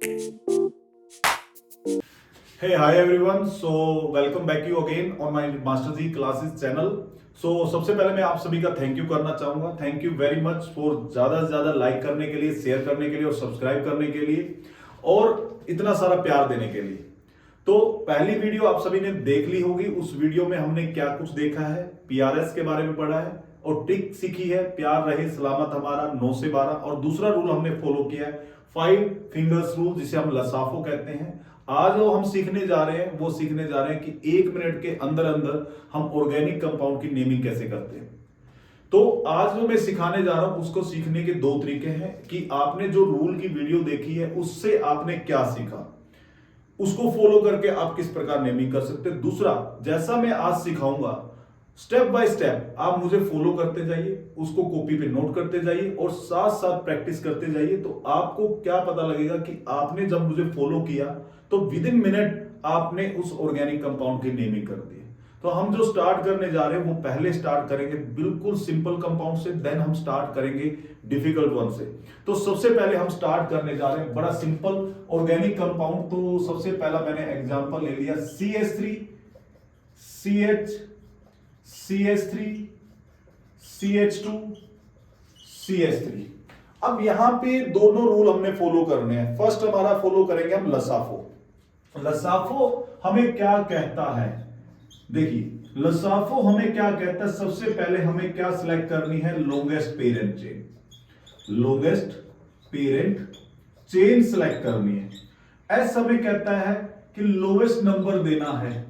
Hey, hi everyone. So welcome back you again on my Master G Classes channel. सबसे पहले मैं आप सभी का थैंक यू करना चाहूंगा. Thank you very much for ज्यादा से ज्यादा लाइक करने के लिए, शेयर करने के लिए और सब्सक्राइब करने के लिए और इतना सारा प्यार देने के लिए. तो पहली वीडियो आप सभी ने देख ली होगी. उस वीडियो में हमने क्या कुछ देखा है, पीआरएस के बारे में पढ़ा है और ट्रिक सीखी है, प्यार रहे सलामत हमारा 9 से 12. और दूसरा रूल हमने फॉलो किया है 5 फिंगर्स रूल, जिसे हम लसाफो कहते हैं. आज जो हम सीखने जा रहे हैं वो सीखने जा रहे हैं कि 1 मिनट के अंदर अंदर हम ऑर्गेनिक कंपाउंड की नेमिंग कैसे करते हैं. तो आज जो मैं सिखाने जा रहा हूं उसको सीखने के 2 तरीके हैं कि आपने जो रूल की वीडियो देखी है उससे आपने क्या सीखा, उसको फॉलो करके आप किस प्रकार नेमिंग कर सकते हैं. दूसरा, जैसा मैं आज सिखाऊंगा स्टेप बाय स्टेप आप मुझे फॉलो करते जाइए, उसको कॉपी पे नोट करते जाइए और साथ साथ प्रैक्टिस करते जाइए. तो आपको क्या पता लगेगा कि आपने जब मुझे फॉलो किया तो विद इन मिनट आपने उस ऑर्गेनिक कंपाउंड की नेमिंग कर दी. तो हम जो स्टार्ट करने जा रहे हैं वो पहले स्टार्ट करेंगे बिल्कुल सिंपल कंपाउंड से, देन हम स्टार्ट करेंगे डिफिकल्ट वन से. तो सबसे पहले हम स्टार्ट करने जा रहे हैं बड़ा सिंपल ऑर्गेनिक कंपाउंड. तो सबसे पहला मैंने एग्जांपल ले लिया CH3 CH CH3 CH2 CH3. अब यहां पे दोनों रूल हमने फॉलो करने हैं. फर्स्ट हमारा फॉलो करेंगे हम लसाफो. लसाफो हमें क्या कहता है, देखिए लसाफो हमें क्या कहता है. सबसे पहले हमें क्या सिलेक्ट करनी है, longest parent chain. Longest parent chain select करनी है. एस हमें कहता है कि लोवेस्ट नंबर देना है.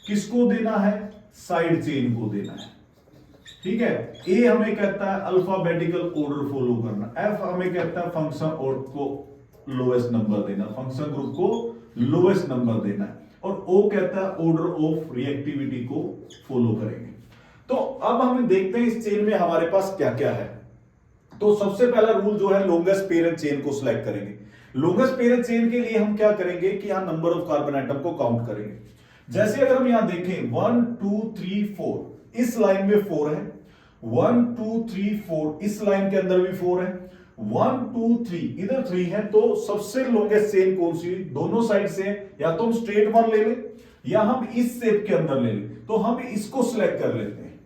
किसको देना है, साइड चेन को देना है. ठीक है. ए हमें कहता है अल्फाबेटिकल ऑर्डर फॉलो करना. एफ हमें कहता है फंक्शन और को लोएस्ट नंबर देना, फंक्शन ग्रुप को लोएस्ट नंबर देना है. और ओ कहता है ऑर्डर ऑफ रिएक्टिविटी को फॉलो करेंगे. तो अब हम देखते हैं इस चेन में हमारे पास क्या क्या है. तो सबसे पहला रूल जो है लॉन्गेस्ट पेरेंट चेन को सिलेक्ट करेंगे. लॉन्गेस्ट पेरेंट चेन के लिए हम क्या करेंगे कि यहां नंबर ऑफ कार्बन एटम को काउंट करेंगे. जैसे अगर हम यहां देखें 1 2 3 4, इस लाइन में 4 है. 1 2 3 4, इस लाइन के अंदर भी 4 है. 1 2 3, इधर 3 है. तो सबसे लॉन्गेस्ट चेन कौन सी, दोनों साइड से, या तो हम स्ट्रेट वन ले लें या हम इस शेप के अंदर ले लें. तो हम इसको सिलेक्ट कर लेते हैं.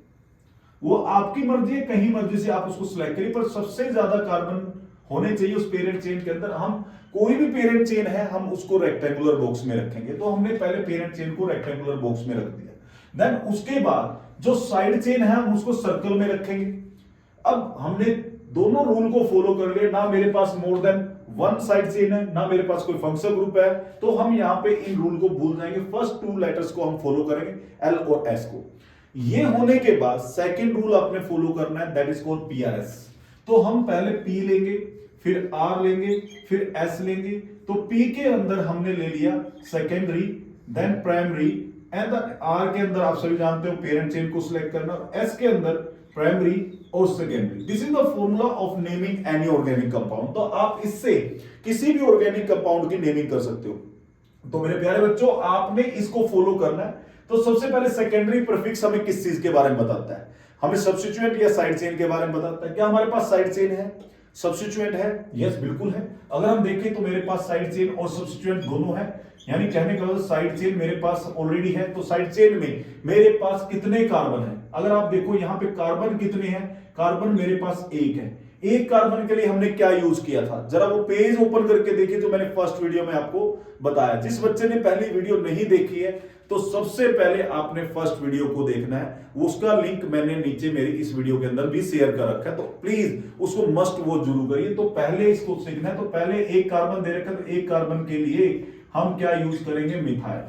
वो आपकी मर्जी है, कहीं मर्जी से आप उसको सिलेक्ट करिए, पर सबसे ज्यादा कार्बन होने चाहिए उस पेरेंट चेन के अंदर. हम कोई भी पेरेंट चेन है हम उसको रेक्टेंगुलर बॉक्स में रखेंगे. तो हमने पहले पेरेंट चेन को रेक्टेंगुलर बॉक्स में रख दिया. देन उसके बाद जो साइड चेन है हम उसको सर्कल में रखेंगे. अब हमने दोनों रूल को फॉलो कर लिया. ना मेरे पास more than one side chain है, ना मेरे पास कोई फंक्शन ग्रुप है. तो हम यहां पे इन रूल को भूल जाएंगे. फर्स्ट 2 लेटर्स को हम फॉलो करेंगे, एल और एस को. ये होने के बाद सेकंड रूल आपने फॉलो करना है, दैट इज कॉल्ड पीआरएस. तो हम पहले पी लेंगे, फिर आर लेंगे, फिर एस लेंगे. तो पी के अंदर हमने ले लिया secondary, then primary, and R के अंदर आप सभी जानते हो पेरेंट चेन को सिलेक्ट करना, एस के अंदर प्राइमरी और secondary. This is the formula of naming any organic compound. तो आप इससे किसी भी ऑर्गेनिक कंपाउंड की नेमिंग कर सकते हो. तो मेरे प्यारे बच्चों आपने इसको फॉलो करना है. तो सबसे पहले सेकेंडरी प्रीफिक्स हमें किस चीज के बारे में बताता है, हमें सब्स्टिट्यूएंट या साइड चेन के बारे में बताता है. क्या हमारे पास साइड चेन है, सब्स्टिट्यूएंट है? यस बिल्कुल है. अगर हम देखें तो मेरे पास साइड चेन और सब्स्टिट्यूएंट दोनों है. यानी कहने का मतलब साइड चेन मेरे पास ऑलरेडी है. तो साइड चेन में मेरे पास कितने कार्बन है, अगर आप देखो यहां पे कार्बन कितने हैं, कार्बन मेरे पास 1 है. एक कार्बन के लिए हमने क्या यूज किया था, जरा वो पेज ओपन करके देखिए जो मैंने फर्स्ट वीडियो में आपको बताया. जिस बच्चे ने पहली वीडियो नहीं देखी है तो सबसे पहले आपने फर्स्ट वीडियो को देखना है. उसका लिंक मैंने नीचे मेरी इस वीडियो के अंदर भी शेयर कर रखा है. तो प्लीज उसको मस्ट वो जरूर करिए. तो पहले इसको सीखना है. तो पहले एक कार्बन दे रखा है, तो एक कार्बन के लिए हम क्या यूज करेंगे, मिथाइल.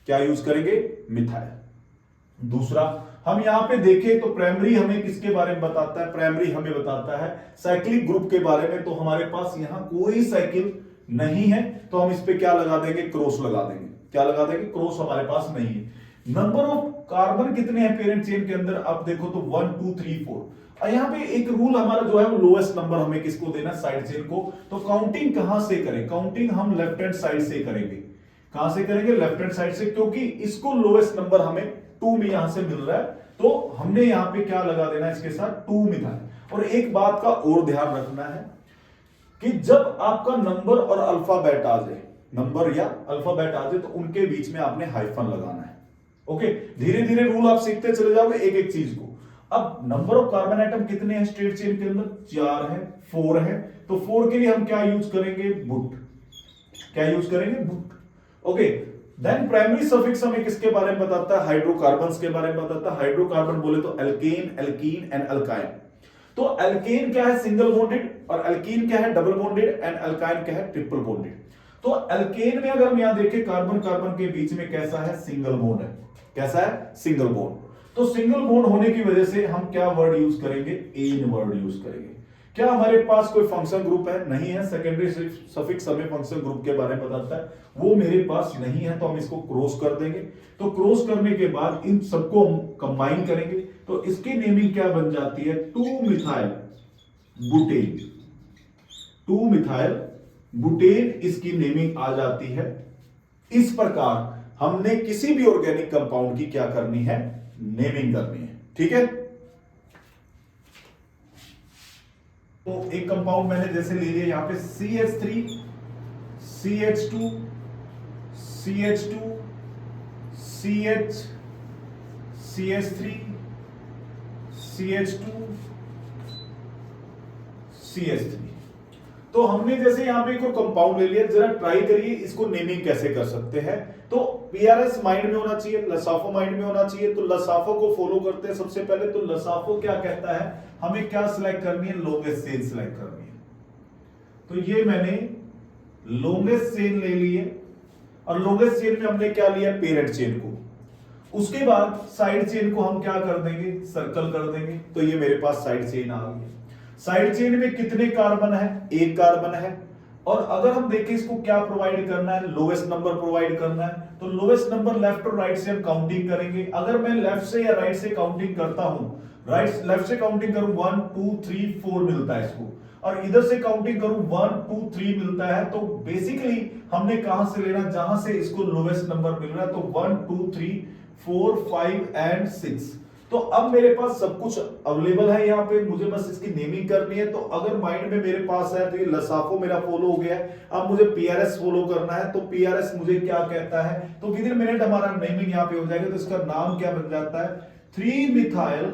क्या यूज करेंगे, मिथाइल. दूसरा हम यहां पे देखें तो प्राइमरी हमें किसके बारे में बताता है, प्राइमरी हमें बताता है साइक्लिक ग्रुप के बारे में. तो हमारे पास यहां कोई साइकिल नहीं है, तो हम इस पे क्या लगा देंगे, क्रॉस लगा देंगे. क्या लगा देंगे, क्रॉस हमारे पास नहीं है. नंबर ऑफ कार्बन कितने हैं पेरेंट चेन के अंदर, आप देखो तो 1 2 3 4. और यहां पे एक रूल हमारा जो है वो लोएस्ट नंबर हमें किसको देना, साइड चेन को. तो काउंटिंग कहां से करें, काउंटिंग हम लेफ्ट हैंड साइड से करेंगे. कहां से करेंगे, लेफ्ट हैंड साइड से, क्योंकि इसको लोएस्ट नंबर हमें 2 में यहां से मिल रहा है. तो हमने यहां पे क्या लगा देना इसके साथ, 2 मिथाइल. और एक बात का और ध्यान रखना है कि जब आपका नंबर और अल्फाबेट आ जाए, नंबर या अल्फाबेट आ जाए, तो उनके बीच में आपने हाइफन लगाना है। ओके, धीरे धीरे रूल आप सीखते चले जाओगे एक एक चीज को। अब नंबर ऑफ कार्बन एटम कितने हैं स्ट्रेट चेन के अंदर? 4 है, 4 है। तो 4 के लिए हम क्या यूज करेंगे? बुट। क्या यूज करेंगे? बुट। ओके, देन प्राइमरी सफिक्स हमें किसके बारे में बताता है? हाइड्रोकार्बन्स के बारे में बताता है। हाइड्रोकार्बन बोले तो एल्केन, एल्कीन एंड अल्काइन। तो एल्केन क्या है? सिंगल बॉन्डेड, और एल्कीन क्या है? डबल बॉन्डेड, एंड अल्काइन क्या है? Triple bonded. तो एल्केन में अगर हम यहां देखें, कार्बन कार्बन के बीच में कैसा है? सिंगल बॉन्ड है। कैसा है? Single bond. तो सिंगल बॉन्ड होने की वजह से हम क्या वर्ड यूज करेंगे? एन वर्ड यूज करेंगे। क्या हमारे पास कोई फंक्शन ग्रुप है? नहीं है। सेकेंडरी सफिक्स हमें फंक्शन ग्रुप के बारे में बताता है, वो मेरे पास नहीं है, तो हम इसको क्रॉस कर देंगे। तो क्रॉस करने के बाद इन सबको हम कंबाइन करेंगे, तो इसकी नेमिंग क्या बन जाती है? 2 मिथाइल बुटेन। 2 मिथाइल बुटेन इसकी नेमिंग आ जाती है। इस प्रकार हमने किसी भी ऑर्गेनिक कंपाउंड की क्या करनी है? नेमिंग करनी है। ठीक है, तो एक कंपाउंड मैंने जैसे ले लिया यहां पे CH3, CH2, CH2, CH, CH3, CH2, CH3। तो हमने जैसे यहां पे एक और कंपाउंड ले लिया, जरा ट्राई करिए इसको नेमिंग कैसे कर सकते हैं। तो पीआरएस माइंड में होना चाहिए, लसाफो माइंड में होना चाहिए। तो लसाफो को फॉलो करते हैं सबसे पहले। तो लसाफो क्या कहता है? हमें क्या सिलेक्ट करनी है? लॉन्गेस्ट चेन सिलेक्ट करनी है। तो ये मैंने लॉन्गेस्ट चेन ले ली है, और लॉन्गेस्ट चेन में हमने क्या लिया? पेरेंट चेन को। उसके बाद साइड चेन को हम क्या कर देंगे? सर्कल कर देंगे। तो ये मेरे पास साइड चेन आ गई। साइड चेन में कितने कार्बन है? 1 कार्बन है। और अगर हम देखें इसको क्या प्रोवाइड करना है? लोवेस्ट नंबर प्रोवाइड करना है। तो लोवेस्ट नंबर लेफ्ट और राइट से हम काउंटिंग करेंगे। अगर मैं लेफ्ट से या राइट से काउंटिंग करता हूं, राइट लेफ्ट से काउंटिंग करूं 1 2 3 4 मिलता है इसको, और इधर से काउंटिंग करूं 1 2 3 मिलता है। तो बेसिकली हमने कहां से लेना? जहां से इसको लोवेस्ट नंबर मिल रहा है। तो 1 2 3 4 5 एंड 6। तो अब मेरे पास सब कुछ अवेलेबल है यहां पे, मुझे बस इसकी नेमिंग करनी है। तो अगर माइंड में मेरे पास है तो ये लसाफो मेरा फॉलो हो गया है। अब मुझे पीआरएस फॉलो करना है। तो पीआरएस मुझे क्या कहता है? तो विद इन मिनट हमारा नेमिंग यहां पे हो जाएगा। तो इसका नाम क्या बन जाता है? 3 methyl.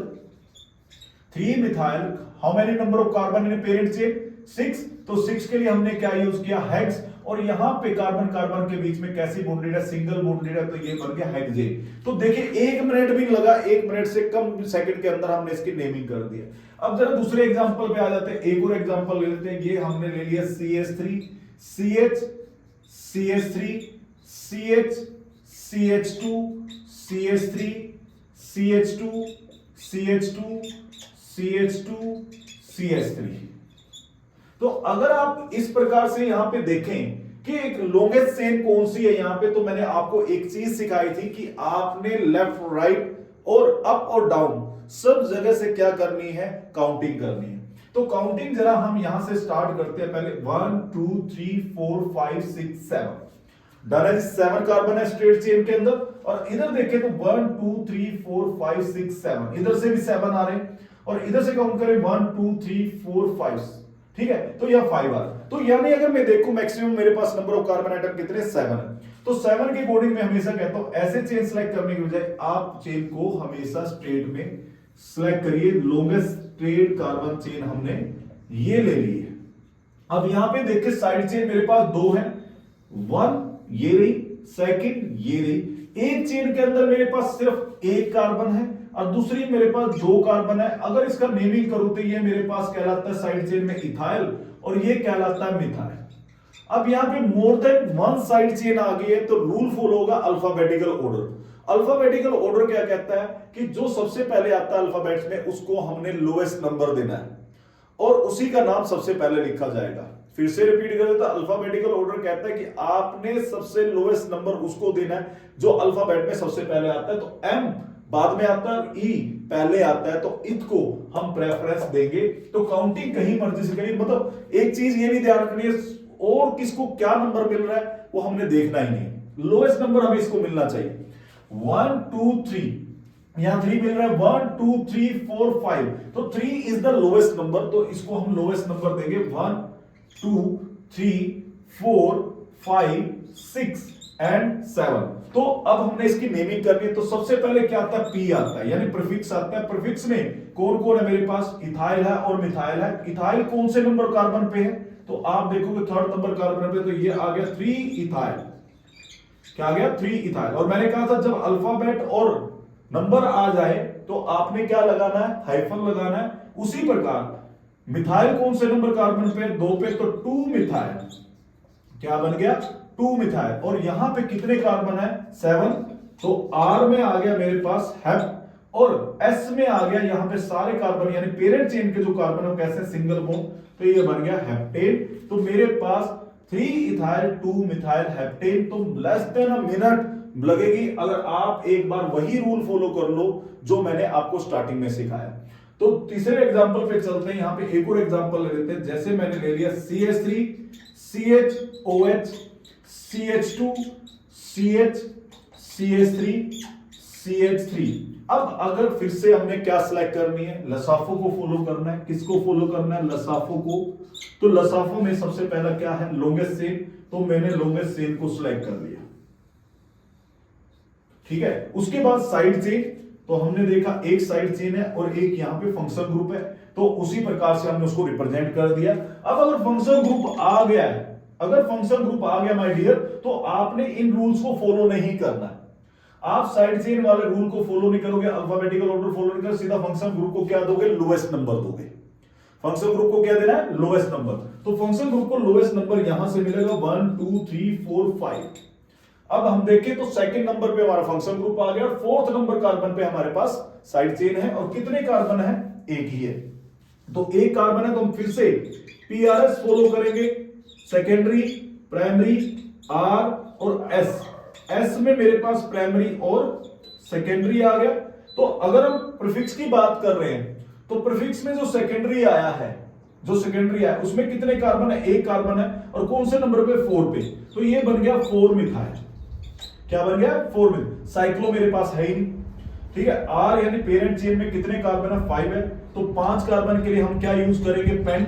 3 methyl, how many number of carbon in parent chain? 6। तो 6 के लिए हमने क्या यूज किया? हेक्स। और यहां पे कार्बन कार्बन के बीच में कैसी बॉन्डेड है? सिंगल बॉन्डेड है। तो ये बन गया हेक्सेन। तो देखिए 1 मिनट भी लगा, 1 मिनट से कम सेकंड के अंदर हमने इसकी नेमिंग कर दिया। अब जरा दूसरे एग्जांपल पे आ जाते हैं। एक और एग्जांपल ले लेते हैं। ये हमने ले लिया CH3, CH, CH3, CH, CH2, CH3, CH2, CH2, CH2, CH3। तो अगर आप इस प्रकार से यहां पे देखें कि एक लॉन्गेस्ट चेन कौन सी है यहां पे, तो मैंने आपको एक चीज सिखाई थी कि आपने लेफ्ट राइट और अप और डाउन सब जगह से क्या करनी है? काउंटिंग करनी है। तो काउंटिंग जरा हम यहां से स्टार्ट करते हैं पहले। 1 2 3 4 5 6 7 डन है। 7 कार्बन है स्ट्रेट चेन के अंदर। और इधर देखें तो 1 2 3 4 5 6 7, इधर से भी 7 आ रहे हैं, और इधर से काउंट करें 1 2 3 4 5। ठीक है, तो यह 5 आ। तो यानी अगर मैं देखूं मैक्सिमम मेरे पास नंबर ऑफ कार्बन एटम कितने? 7 है। तो 7 के अकॉर्डिंग मैं हमेशा कहता हूं ऐसे चेन सेलेक्ट करने की बजाय आप चेन को हमेशा स्ट्रेट में सेलेक्ट करिए। लॉन्गेस्ट स्ट्रेट कार्बन चेन हमने ये ले ली है। अब यहां पे देखिए साइड चेन मेरे पास 2 है। 1 ये रही, सेकंड ये रही। एक चेन के अंदर मेरे पास सिर्फ 1 कार्बन है, और दूसरी मेरे पास 2 कार्बन है। अगर इसका नेमिंग करूं तो ये मेरे पास कहलाता है साइड चेन में इथाइल, और ये कहलाता है मिथाइल। अब यहां पे मोर देन 1 साइड चेन आ गई है, तो रूल फॉलो होगा अल्फाबेटिकल ऑर्डर। अल्फाबेटिकल ऑर्डर क्या कहता है कि जो सबसे पहले आता है अल्फाबेट्स में, उसको हमने लोएस्ट नंबर देना है, और उसी का नाम सबसे पहले लिखा जाएगा। फिर से रिपीट कर देता, अल्फाबेटिकल ऑर्डर कहता है कि आपने सबसे लोएस्ट नंबर उसको देना है जो अल्फाबेट में सबसे पहले आता है। तो एम बाद में आता है, ई पहले आता है, तो इत को हम प्रेफरेंस देंगे। तो काउंटिंग कहीं मर्जी से करिए। मतलब एक चीज ये भी ध्यान रखनी है, और किसको क्या नंबर मिल रहा है वो हमने देखना ही नहीं। लोएस्ट नंबर हमें इसको मिलना चाहिए। 1 2 3, यहां 3 मिल रहा है। 1 2 3 4 5, तो 3 इज द लोएस्ट नंबर, तो इसको हम लोएस्ट नंबर देंगे 1 2 3 4 5 6 एंड 7। तो अब हमने इसकी नेमिंग करनी है। तो सबसे पहले क्या आता है, पी आता है, यानी प्रीफिक्स आता है। प्रीफिक्स में कौन कौन है मेरे पास, इथाइल है और मिथाइल है। इथाइल कौन से नंबर कार्बन पे है, तो आप देखोगे 3rd नंबर कार्बन पे, तो ये आ गया 3 इथाइल। क्या आ गया, 3 इथाइल। और मैंने कहा था जब अल्फाबेट और नंबर आ जाए तो आपने क्या लगाना है, हाइफन लगाना है। उसी प्रकार मिथाइल कौन से नंबर कार्बन पे, 2 पे, तो 2 मिथाइल। क्या बन गया, 2 मिथाइल। और यहां पे कितने कार्बन है, 7। तो R में आ गया मेरे पास हेप, और S में आ गया यहां पे सारे कार्बन, यानी पेरेंट चेन के जो कार्बन है कैसे, सिंगल बॉन्ड, तो ये बन गया हेप्टेन। तो मेरे पास 3 इथाइल 2 मिथाइल हेप्टेन। तो लेस देन अ मिनट लगेगी अगर आप एक बार वही रूल फॉलो कर लो जो मैंने आपको स्टार्टिंग में सिखाया। तो तीसरे एग्जांपल पे चलते हैं। यहां पे एक और एग्जांपल ले लेते हैं। जैसे मैंने ले लिया CH3 CHOH CH2 CH CH3 CH3। अब अगर फिर से हमने क्या सिलेक्ट करनी है, लसाफो को फॉलो करना है। किसको फॉलो करना है, लसाफो को। तो लसाफो में सबसे पहला क्या है, लॉन्गेस्ट चेन। तो मैंने लॉन्गेस्ट चेन को सिलेक्ट कर लिया, ठीक है। उसके बाद साइड चेन, तो हमने देखा एक साइड चेन है और एक यहां पे फंक्शन ग्रुप है, तो उसी प्रकार से हमने उसको रिप्रेजेंट कर दिया। अब अगर फंक्शन ग्रुप आ गया है, अगर फंक्शन ग्रुप आ गया माय डियर, तो आपने इन रूल्स को फॉलो नहीं करना। आप साइड चेन वाले रूल को फॉलो नहीं करोगे, अल्फाबेटिकल ऑर्डर फॉलो नहीं करोगे, सीधा फंक्शन ग्रुप को क्या दोगे, लोएस्ट नंबर दोगे। फंक्शन ग्रुप को क्या देना है, लोएस्ट नंबर। तो फंक्शन ग्रुप को लोएस्ट नंबर यहां से मिलेगा 1 2 3 4 5। अब हम देखें तो सेकंड नंबर पे हमारा फंक्शन ग्रुप आ गया, और 4th नंबर कार्बन पे हमारे पास साइड चेन है। और कितने कार्बन है, एक ही है। तो एक कार्बन है, तो हम फिर से PRS फॉलो करेंगे, सेकेंडरी, प्राइमरी, R और S में मेरे पास प्राइमरी और सेकेंडरी आ गया। तो अगर हम प्रीफिक्स की बात कर रहे हैं, तो प्रीफिक्स में जो सेकेंडरी आया है, उसमें कितने कार्बन है, एक कार्बन है, और कौन से नंबर पे, 4 पे। तो ये बन गया 4 मिथाइल। क्या बन गया, 4 मिथाइल। साइक्लो मेरे पास है ही नहीं, ठीक है। R यानी पेरेंट चेन में कितने कार्बन है, 5 है। तो 5 कार्बन के लिए हम क्या यूज करेंगे, पेंट,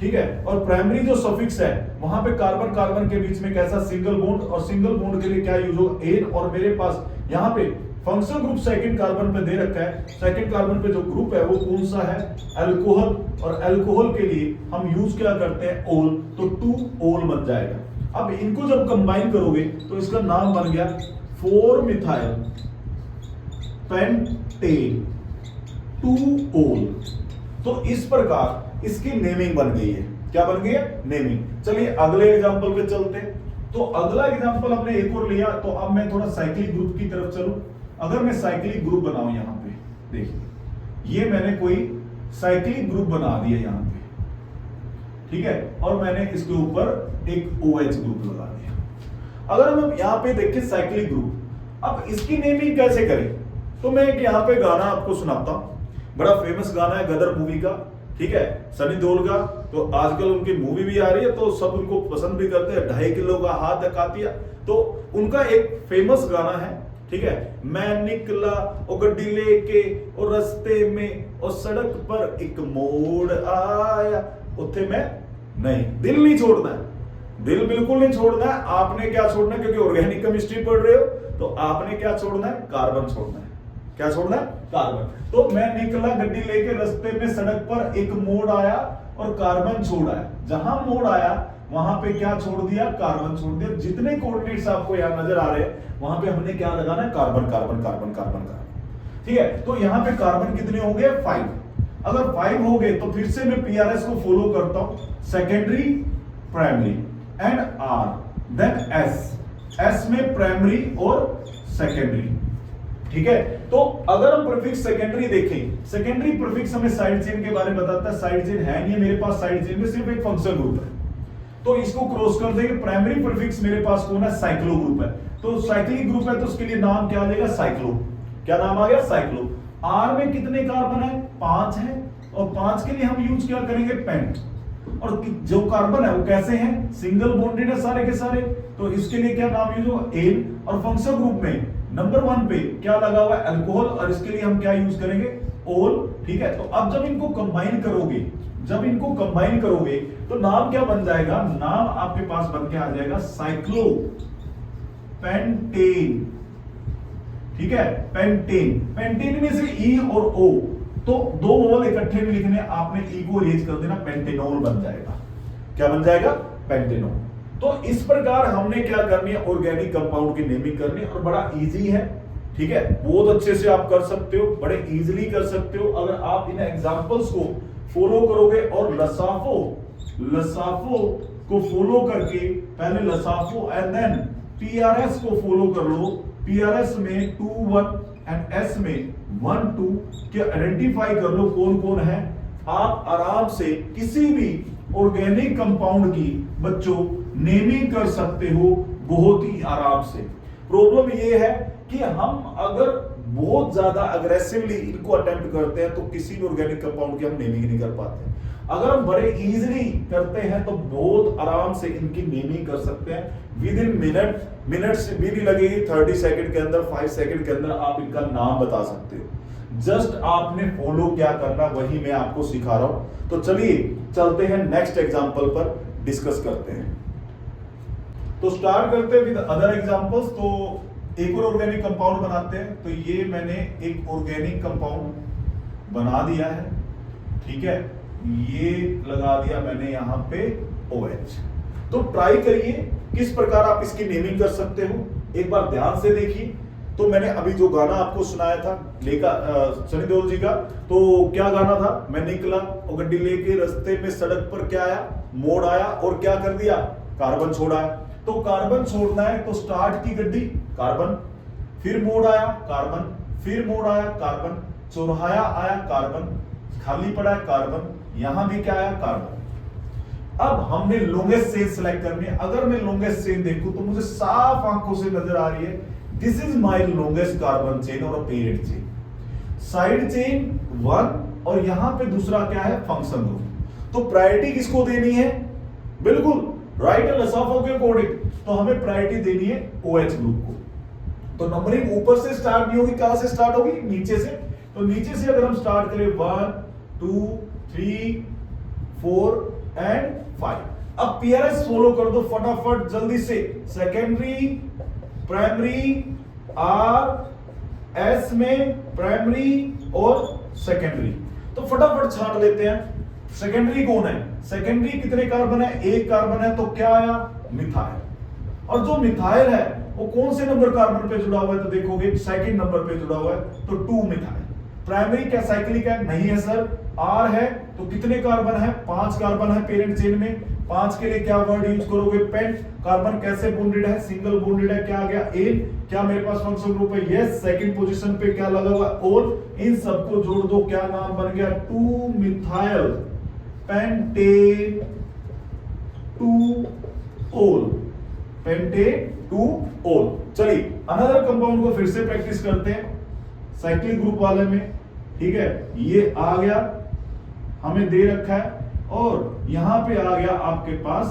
ठीक है। और प्राइमरी जो सफिक्स है वहां पे कार्बन कार्बन के बीच में कैसा, सिंगल बॉन्ड, और सिंगल बॉन्ड के लिए क्या यूज होगा, एन। और मेरे पास यहाँ पे फंक्शन ग्रुप सेकंड कार्बन पे दे रखा है। सेकंड कार्बन पे जो ग्रुप है वो कौन सा है, अल्कोहल। और अल्कोहल के लिए हम यूज क्या करते हैं, ओल। तो 2 ओल बन जाएगा। अब इनको जब कंबाइन करोगे तो इसका नाम बन गया 4 मिथाइल पेंटेन 2 ओल। तो इस प्रकार इसकी नेमिंग बन गई है। क्या बन गई है, नेमिंग। चलिए अगले एग्जांपल पे चलते हैं। तो अगला एग्जांपल हमने एक और लिया, तो अब मैं थोड़ा साइक्लिक ग्रुप की तरफ चलूं। अगर मैं साइक्लिक ग्रुप बनाऊं, यहां पे देखिए, ये मैंने कोई साइक्लिक ग्रुप बना दिया यहां पे, ठीक है। और मैंने इसके ऊपर एक OH ग्रुप लगा दिया। अगर हम यहां पे देखें साइक्लिक ग्रुप, अब इसकी नेमिंग कैसे करें, तो मैं एक यहां पे गाना आपको सुनाता हूं। बड़ा फेमस गाना है गदर मूवी का, ठीक है, सनी देओल का। तो आजकल उनकी मूवी भी आ रही है, तो सब उनको पसंद भी करते हैं। 2.5 किलो का हाथ है कातिया, तो उनका एक फेमस गाना है, ठीक है। मैं निकला ओ गड्डी लेके और रास्ते में और सड़क पर एक मोड़ आया, उत्थे मैं नहीं, दिल नहीं छोड़ना है, दिल बिल्कुल नहीं छोड़ना है। आपने क्या छोड़ना है, क्योंकि ऑर्गेनिक केमिस्ट्री पढ़ रहे हो, तो आपने क्या छोड़ना है, कार्बन छोड़ना है। क्या छोड़ना है, कार्बन। तो मैं निकला गड्डी लेके, रास्ते में सड़क पर एक मोड़ आया और कार्बन छोड़ा है। जहां मोड़ आया वहां पे क्या छोड़ दिया, कार्बन छोड़ दिया। जितने कोऑर्डिनेट्स आपको यहां नजर आ रहे हैं वहां पे हमने क्या लगाना है, carbon carbon carbon carbon carbon, ठीक है। तो यहां पे कार्बन कितने हो गए, 5। अगर 5 हो गए तो फिर से मैं PRS को फॉलो करता हूं, secondary, primary and R, then S में प्राइमरी और सेकेंडरी, ठीक है। तो अगर हम प्रीफिक्स सेकेंडरी देखें, सेकेंडरी प्रीफिक्स हमें साइड चेन के बारे में बताता है। साइड चेन है नहीं है मेरे पास, साइड चेन में सिर्फ एक फंक्शन ग्रुप है, तो इसको क्रॉस कर देंगे। प्राइमरी प्रीफिक्स मेरे पास कौन है, साइक्लो ग्रुप है। तो साइक्लिक ग्रुप है, तो उसके लिए नाम क्या आ जाएगा, साइक्लो। क्या नाम आ गया, साइक्लो। R में कितने कार्बन है, 5 है, और 5 के लिए हम यूज क्या करेंगे, पेंट। और जो कार्बन है वो कैसे हैं, सिंगल बॉन्डेड है सारे के सारे, तो इसके लिए क्या नाम यूज होगा, एन। और फंक्शन ग्रुप में नंबर 1 पे क्या लगा हुआ है, अल्कोहल, और इसके लिए हम क्या यूज करेंगे, ओल, ठीक है। तो अब जब इनको कंबाइन करोगे जब इनको कंबाइन करोगे तो नाम क्या बन जाएगा, नाम आपके पास बन के आ जाएगा साइक्लोपेंटेन। ठीक है, पेंटेन। पेंटेन में से ई और ओ, तो दो वोवल इकट्ठे में लिखने, आपने ई को रेज कर देना, पेंटेनॉल बन जाएगा। क्या बन जाएगा, पेंटेनॉल। तो इस प्रकार हमने क्या करनी है, ऑर्गेनिक कंपाउंड की नेमिंग करनी है, और बड़ा इजी है। ठीक है, बहुत अच्छे से आप कर सकते हो, बड़े इजीली कर सकते हो अगर आप इन एग्जांपल्स को फॉलो करोगे। और लसाफो को फॉलो करके, पहले लसाफो एंड देन पीआरएस को फॉलो कर लो। पीआरएस में 2 1 एंड एस में 1 2 के आइडेंटिफाई कर लो कौन कौन है। आप आराम से किसी भी ऑर्गेनिक कंपाउंड की बच्चों नेमिंग कर सकते हो बहुत ही आराम से। प्रॉब्लम ये है कि हम अगर बहुत ज्यादा अग्रेसिवली इनको अटेम्प्ट करते हैं तो किसी भी ऑर्गेनिक कंपाउंड की हम नेमिंग नहीं कर पाते। अगर हम बड़े इजीली करते हैं तो बहुत आराम से इनकी नेमिंग कर सकते हैं। विद इन मिनट से भी नहीं लगेगी, 30 सेकंड के अंदर, 5 सेकंड के अंदर आप इनका नाम बता सकते हो। जस्ट आपने फॉलो क्या करना वही मैं आपको सिखा रहा हूं। तो चलिए चलते हैं नेक्स्ट एग्जांपल पर, डिस्कस करते हैं। तो स्टार्ट करते हैं विद अदर एग्जांपल्स। तो एक और ऑर्गेनिक कंपाउंड बनाते हैं। तो ये मैंने एक ऑर्गेनिक कंपाउंड बना दिया है। ठीक है, ये लगा दिया मैंने यहां पे OH। तो ट्राई करिए किस प्रकार आप इसकी नेमिंग कर सकते हो, एक बार ध्यान से देखिए। तो मैंने अभी जो गाना आपको सुनाया था सनी देओल जी का, तो क्या गाना था, मैं निकला और गड्डी लेके, रास्ते में सड़क पर क्या आया, मोड़ आया, और क्या कर दिया, कार्बन छोड़ा है। तो कार्बन छोड़ना है तो स्टार्ट की गड्डी, कार्बन, फिर मोड़ आया कार्बन, फिर मोड़ आया कार्बन, चौराहा आया कार्बन, खाली पड़ा है कार्बन, यहां भी क्या आया, कार्बन। अब हमने लॉन्गेस्ट चेन सिलेक्ट करनी है। अगर मैं लॉन्गेस्ट चेन देखूं तो मुझे साफ आंखों से नजर आ रही है, this is my longest carbon chain और पेरेंट चेन। साइड चेन 1 और यहां पे दूसरा क्या है, फंक्शन ग्रुप। तो प्रायोरिटी किसको देनी है, बिल्कुल राइट एंड लसाफो के अकॉर्डिंग, तो हमें प्रायोरिटी देनी है OH ग्रुप को। तो नंबरिंग ऊपर से स्टार्ट नहीं होगी, कहां से स्टार्ट होगी, नीचे से। तो नीचे से अगर हम स्टार्ट करें 1 2 3 4 एंड 5। अब पीआरएस फॉलो कर दो फटाफट जल्दी से। सेकेंडरी, प्राइमरी, एस में प्राइमरी और सेकेंडरी। तो फटाफट छांट लेते हैं। सेकेंडरी कौन है, सेकेंडरी कितने कार्बन है, एक कार्बन है, तो क्या आया, मिथाइल। और जो मिथाइल है वो कौन से नंबर कार्बन पे जुड़ा हुआ है, तो देखोगे सेकंड नंबर पे जुड़ा हुआ है, तो 2 मिथाइल। प्राइमरी क्या साइक्लिक है, नहीं है सर, R है, तो कितने कार्बन है, 5 कार्बन है पेरेंट चेन में। 5 के लिए क्या वर्ड यूज करोगे, पेंट। कार्बन कैसे बॉन्डेड है, सिंगल बॉन्डेड है, क्या आ गया, एन। क्या मेरे पास फंक्शन ग्रुप है, यस। सेकंड पोजीशन पे क्या लगा हुआ, ऑल। इन सबको जोड़ दो, क्या नाम बन गया, 2 मिथाइल पेंटेन 2 ओल, पेंटेन 2 ओल। चलिए अनदर कंपाउंड को फिर से प्रैक्टिस करते हैं साइक्लिक ग्रुप वाले में। ठीक है, ये आ गया, हमें दे रखा है, और यहां पे आ गया आपके पास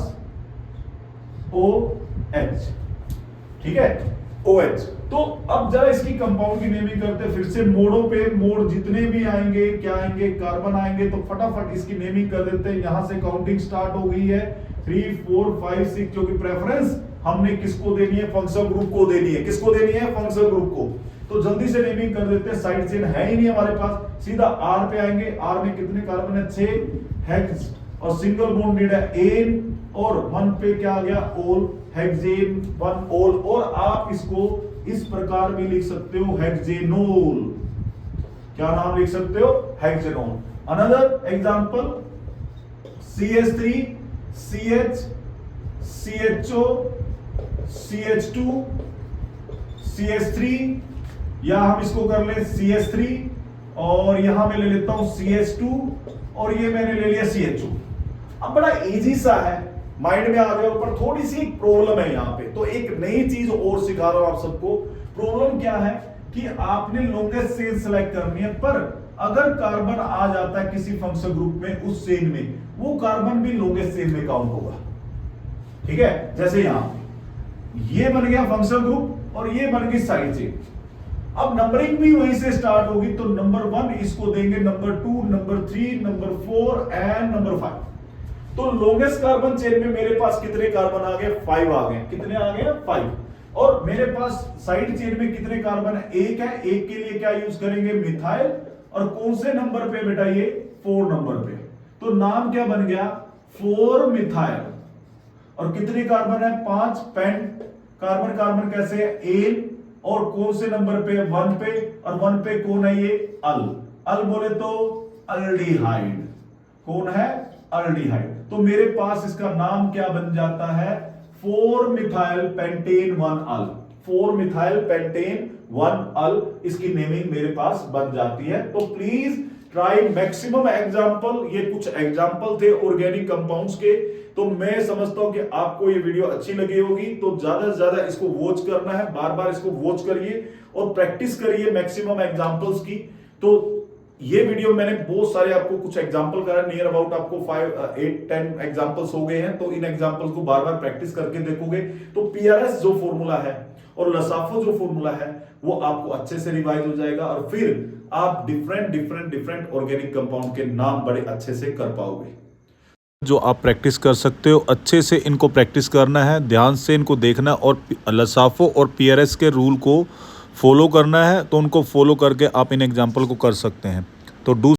OH। ठीक है, OH। तो अब जरा इसकी कंपाउंड की नेमिंग करते हैं फिर से। मोड़ों पे मोड़ जितने भी आएंगे, क्या आएंगे, कार्बन आएंगे, तो फटाफट इसकी नेमिंग कर देते हैं। यहां से काउंटिंग स्टार्ट हो गई है, 3 4 5 6, क्योंकि प्रेफरेंस हमने किसको देनी है, फंक्शन ग्रुप को देनी है। किसको देनी है, फंक्शन ग्रुप को। तो जल्दी से नेमिंग कर देते हैं। साइड चेन है ही नहीं हमारे पास, सीधा R पे आएंगे। R में कितने कार्बन है, 6 हेक्स, और सिंगल बॉन्डेड है एन, और 1 पे क्या आ गया, ओल, हेक्सेन 1 ओल। और आप इसको इस प्रकार भी लिख सकते हो, हेक्सेनोल। क्या नाम लिख सकते हो, hexanol. Another example, CH3 CH CHO CH2 CH3, या हम इसको कर ले CH3, और यहां मैं ले लेता हूं CH2, और ये मैंने ले लिया CHO। अब बड़ा इजी सा है, माइंड में आ गया, पर थोड़ी सी प्रॉब्लम है यहां पे। तो एक नई चीज और सिखा रहा हूं आप सबको। प्रॉब्लम क्या है कि आपने लॉन्गेस्ट चेन सेलेक्ट करनी है, पर अगर कार्बन आ जाता है किसी फंक्शन ग्रुप में, उस चेन में, वो कार्बन भी लॉन्गेस्ट चेन में काउंट होगा। ठीक है, जैसे यहां पे ये बन गया फंक्शन ग्रुप, और ये बन गई साइड चेन। अब नंबरिंग भी वहीं से स्टार्ट होगी, तो नंबर 1 इसको देंगे, number 2, number 3, number 4 and number 5। तो लॉन्गेस्ट कार्बन चेन में मेरे पास कितने कार्बन आ गए? 5 आ गए। कितने आ गए? 5। और मेरे पास साइड चेन में कितने कार्बन है? 1 है। 1 के लिए क्या यूज करेंगे? मिथाइल। और कौन से नंबर पे बेटा? ये 4 नंबर पे। तो नाम क्या बन गया? 4 मिथाइल। और कितने कार्बन है? 5 पेंट। कार्बन कार्बन कैसे है? एन। और कौन से नंबर पे? 1 पे। और 1 पे कौन है? ये अल। अल बोले तो अल्डिहाइड। कौन है? अल्डिहाइड। तो मेरे पास इसका नाम क्या बन जाता है? 4 मिथाइल पेंटेन 1 अल। 4 मिथाइल पेंटेन 1 अल, इसकी नेमिंग मेरे पास बन जाती है। तो प्लीज ट्राई मैक्सिमम एग्जाम्पल। ये कुछ एग्जाम्पल थे ऑर्गेनिक कंपाउंड्स के। तो मैं समझता हूं कि आपको ये वीडियो अच्छी लगी होगी, तो ज्यादा से ज्यादा इसको वॉच करना है, बार बार इसको वॉच करिए और प्रैक्टिस करिए मैक्सिमम एग्जाम्पल्स की। तो ये वीडियो मैंने बहुत सारे आपको कुछ एग्जांपल करा, नियर अबाउट आपको 5, 8, 10 एग्जांपल्स हो गए हैं। तो इन एग्जांपल्स को बार बार प्रैक्टिस करके देखोगे तो पीआरएस जो फॉर्मूला है और लसाफो जो फॉर्मूला है वो आपको अच्छे से रिवाइज हो जाएगा, और फिर आप डिफरेंट ऑर्गेनिक कंपाउंड के नाम बड़े अच्छे से कर पाओगे। जो आप प्रैक्टिस कर सकते हो, अच्छे से इनको प्रैक्टिस करना है, ध्यान से इनको देखना और लसाफो और पीआरएस के रूल को फॉलो करना है। तो उनको फॉलो करके आप इन एग्जाम्पल को कर सकते हैं। तो डू